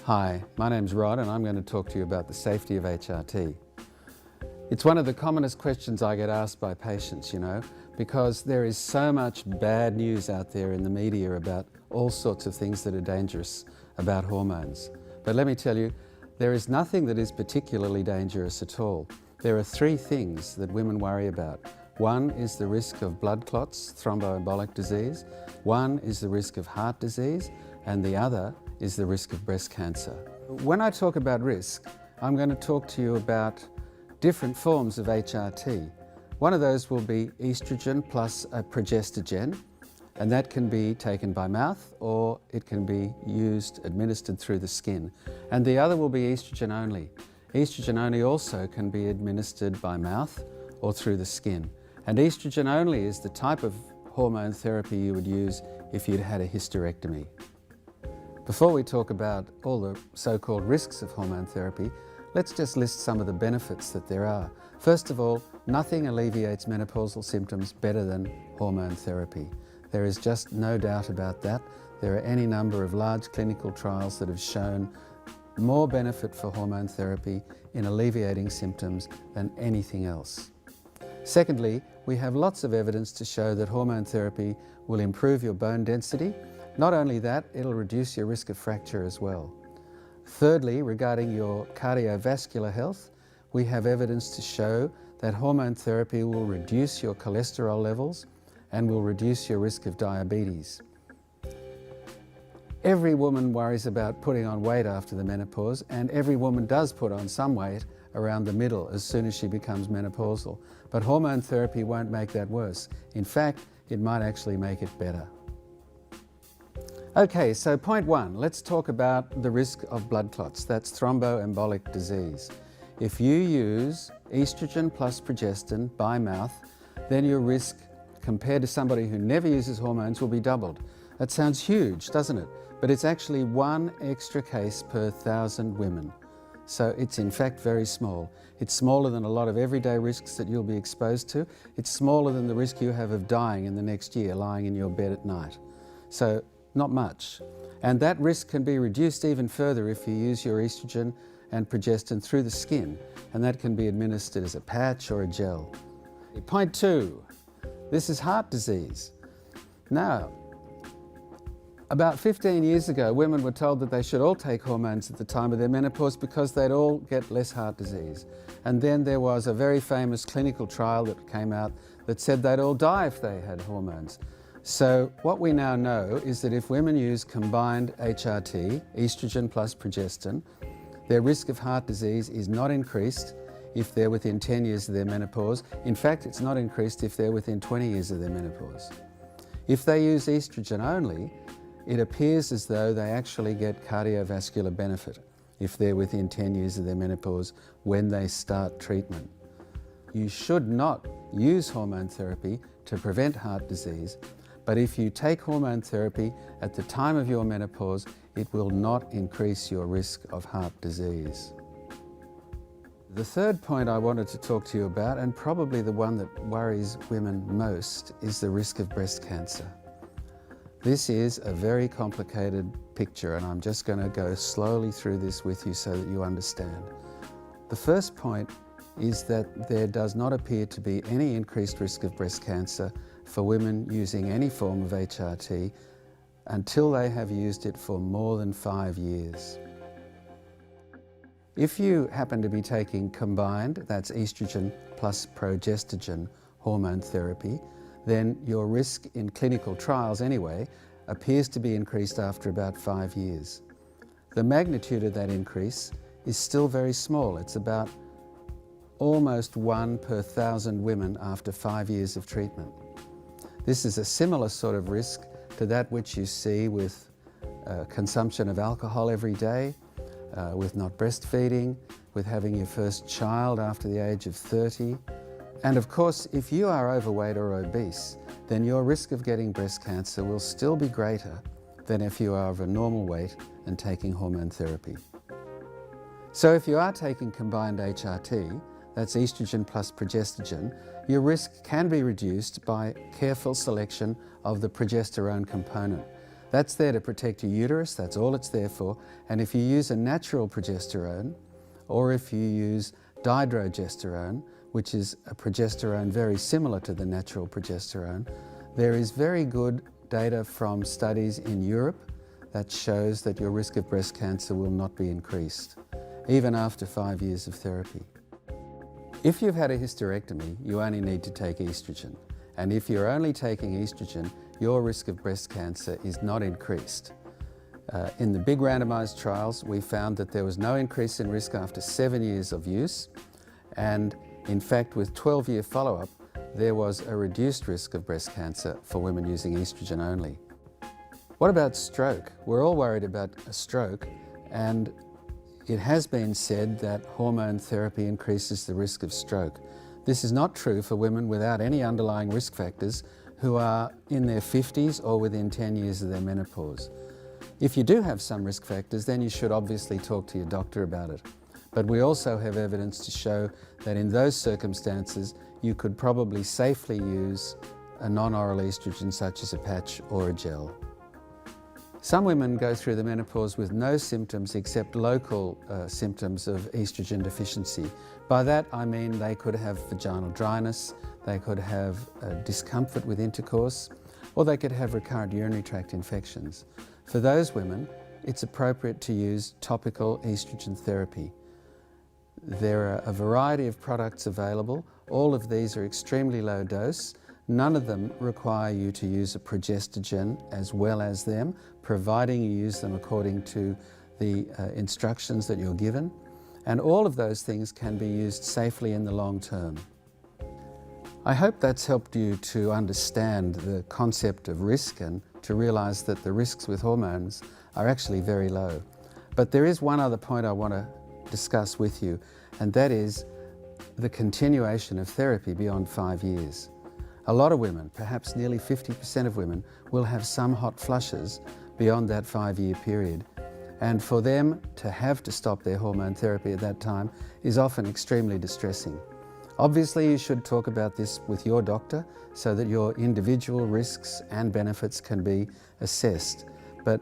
Hi, my name's Rod and I'm going to talk to you about the safety of HRT. It's one of the commonest questions I get asked by patients, because there is so much bad news out there in the media about all sorts of things that are dangerous about hormones. But let me tell you, there is nothing that is particularly dangerous at all. There are three things that women worry about. One is the risk of blood clots, thromboembolic disease. One is the risk of heart disease, and the other is the risk of breast cancer. When I talk about risk, I'm going to talk to you about different forms of HRT. One of those will be estrogen plus a progestogen, and that can be taken by mouth or it can be administered through the skin. And the other will be estrogen only. Estrogen only also can be administered by mouth or through the skin. And estrogen only is the type of hormone therapy you would use if you'd had a hysterectomy. Before we talk about all the so-called risks of hormone therapy, let's just list some of the benefits that there are. First of all, nothing alleviates menopausal symptoms better than hormone therapy. There is just no doubt about that. There are any number of large clinical trials that have shown more benefit for hormone therapy in alleviating symptoms than anything else. Secondly, we have lots of evidence to show that hormone therapy will improve your bone density. Not only that, it'll reduce your risk of fracture as well. Thirdly, regarding your cardiovascular health, we have evidence to show that hormone therapy will reduce your cholesterol levels and will reduce your risk of diabetes. Every woman worries about putting on weight after the menopause, and every woman does put on some weight around the middle as soon as she becomes menopausal. But hormone therapy won't make that worse. In fact, it might actually make it better. Okay, so point one, let's talk about the risk of blood clots. That's thromboembolic disease. If you use estrogen plus progestin by mouth, then your risk compared to somebody who never uses hormones will be doubled. That sounds huge, doesn't it? But it's actually one extra case per 1,000 women. So it's in fact very small. It's smaller than a lot of everyday risks that you'll be exposed to. It's smaller than the risk you have of dying in the next year, lying in your bed at night. So not much. And that risk can be reduced even further if you use your estrogen and progestin through the skin, and that can be administered as a patch or a gel. Point two, this is heart disease. Now, about 15 years ago, women were told that they should all take hormones at the time of their menopause because they'd all get less heart disease. And then there was a very famous clinical trial that came out that said they'd all die if they had hormones. So what we now know is that if women use combined HRT, estrogen plus progestin, their risk of heart disease is not increased if they're within 10 years of their menopause. In fact, it's not increased if they're within 20 years of their menopause. If they use estrogen only, it appears as though they actually get cardiovascular benefit if they're within 10 years of their menopause when they start treatment. You should not use hormone therapy to prevent heart disease, but if you take hormone therapy at the time of your menopause, it will not increase your risk of heart disease. The third point I wanted to talk to you about, and probably the one that worries women most, is the risk of breast cancer. This is a very complicated picture, and I'm just going to go slowly through this with you so that you understand. The first point is that there does not appear to be any increased risk of breast cancer for women using any form of HRT until they have used it for more than 5 years. If you happen to be taking combined, that's estrogen plus progestogen hormone therapy, then your risk in clinical trials anyway appears to be increased after about 5 years. The magnitude of that increase is still very small. It's about almost 1 per 1,000 women after 5 years of treatment. This is a similar sort of risk to that which you see with consumption of alcohol every day, with not breastfeeding, with having your first child after the age of 30. And of course, if you are overweight or obese, then your risk of getting breast cancer will still be greater than if you are of a normal weight and taking hormone therapy. So if you are taking combined HRT, that's estrogen plus progestogen, your risk can be reduced by careful selection of the progesterone component. That's there to protect your uterus, that's all it's there for. And if you use a natural progesterone, or if you use dihydrogesterone, which is a progesterone very similar to the natural progesterone, there is very good data from studies in Europe that shows that your risk of breast cancer will not be increased, even after 5 years of therapy. If you've had a hysterectomy, you only need to take estrogen. And if you're only taking estrogen, your risk of breast cancer is not increased. In the big randomized trials, we found that there was no increase in risk after 7 years of use. And in fact, with 12-year follow-up, there was a reduced risk of breast cancer for women using estrogen only. What about stroke? We're all worried about a stroke, and it has been said that hormone therapy increases the risk of stroke. This is not true for women without any underlying risk factors who are in their 50s or within 10 years of their menopause. If you do have some risk factors, then you should obviously talk to your doctor about it. But we also have evidence to show that in those circumstances, you could probably safely use a non-oral estrogen such as a patch or a gel. Some women go through the menopause with no symptoms except local symptoms of estrogen deficiency. By that I mean they could have vaginal dryness, they could have discomfort with intercourse, or they could have recurrent urinary tract infections. For those women, it's appropriate to use topical estrogen therapy. There are a variety of products available. All of these are extremely low dose. None of them require you to use a progestogen as well as them, providing you use them according to the instructions that you're given. And all of those things can be used safely in the long term. I hope that's helped you to understand the concept of risk and to realize that the risks with hormones are actually very low. But there is one other point I want to discuss with you, and that is the continuation of therapy beyond 5 years. A lot of women, perhaps nearly 50% of women, will have some hot flushes beyond that 5-year period. And for them to have to stop their hormone therapy at that time is often extremely distressing. Obviously, you should talk about this with your doctor so that your individual risks and benefits can be assessed. But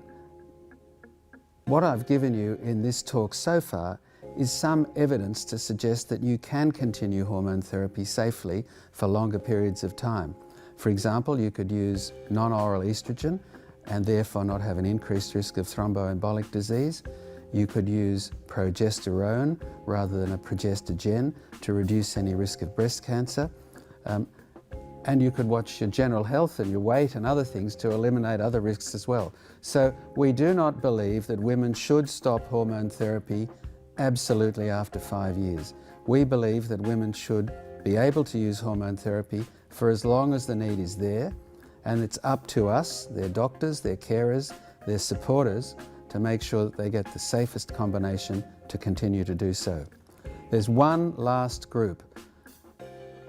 what I've given you in this talk so far is some evidence to suggest that you can continue hormone therapy safely for longer periods of time. For example, you could use non-oral estrogen and therefore not have an increased risk of thromboembolic disease. You could use progesterone rather than a progestogen to reduce any risk of breast cancer. And you could watch your general health and your weight and other things to eliminate other risks as well. So we do not believe that women should stop hormone therapy absolutely after 5 years. We believe that women should be able to use hormone therapy for as long as the need is there, and it's up to us, their doctors, their carers, their supporters, to make sure that they get the safest combination to continue to do so. There's one last group.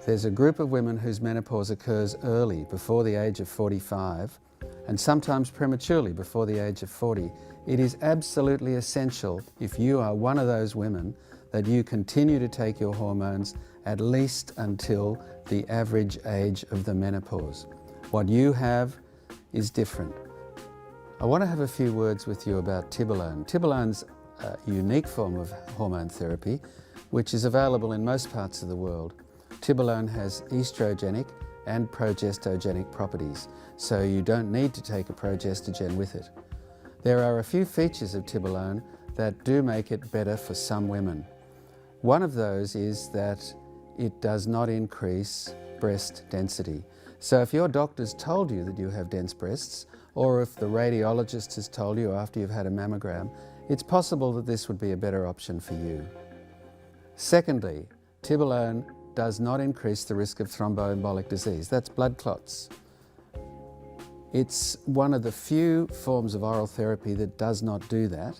There's a group of women whose menopause occurs early, before the age of 45, and sometimes prematurely before the age of 40. It is absolutely essential, if you are one of those women, that you continue to take your hormones at least until the average age of the menopause. What you have is different. I want to have a few words with you about Tibolone. Tibolone's a unique form of hormone therapy, which is available in most parts of the world. Tibolone has estrogenic and progestogenic properties, so you don't need to take a progestogen with it. There are a few features of Tibolone that do make it better for some women. One of those is that it does not increase breast density. So if your doctor's told you that you have dense breasts, or if the radiologist has told you after you've had a mammogram, it's possible that this would be a better option for you. Secondly, Tibolone does not increase the risk of thromboembolic disease. That's blood clots. It's one of the few forms of oral therapy that does not do that.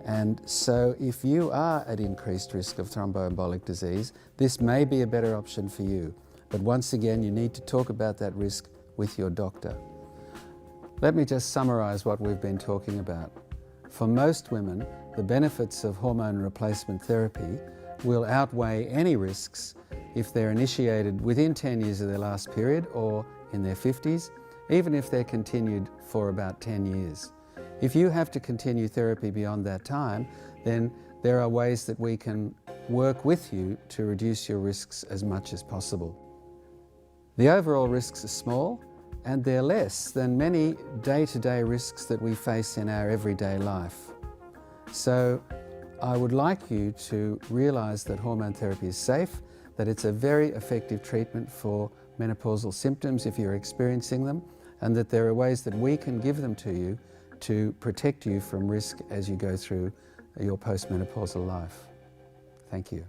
And so if you are at increased risk of thromboembolic disease, this may be a better option for you. But once again, you need to talk about that risk with your doctor. Let me just summarize what we've been talking about. For most women, the benefits of hormone replacement therapy will outweigh any risks if they're initiated within 10 years of their last period or in their 50s, even if they're continued for about 10 years. If you have to continue therapy beyond that time, then there are ways that we can work with you to reduce your risks as much as possible. The overall risks are small, and they're less than many day-to-day risks that we face in our everyday life. So I would like you to realize that hormone therapy is safe, that it's a very effective treatment for menopausal symptoms if you're experiencing them, and that there are ways that we can give them to you to protect you from risk as you go through your postmenopausal life. Thank you.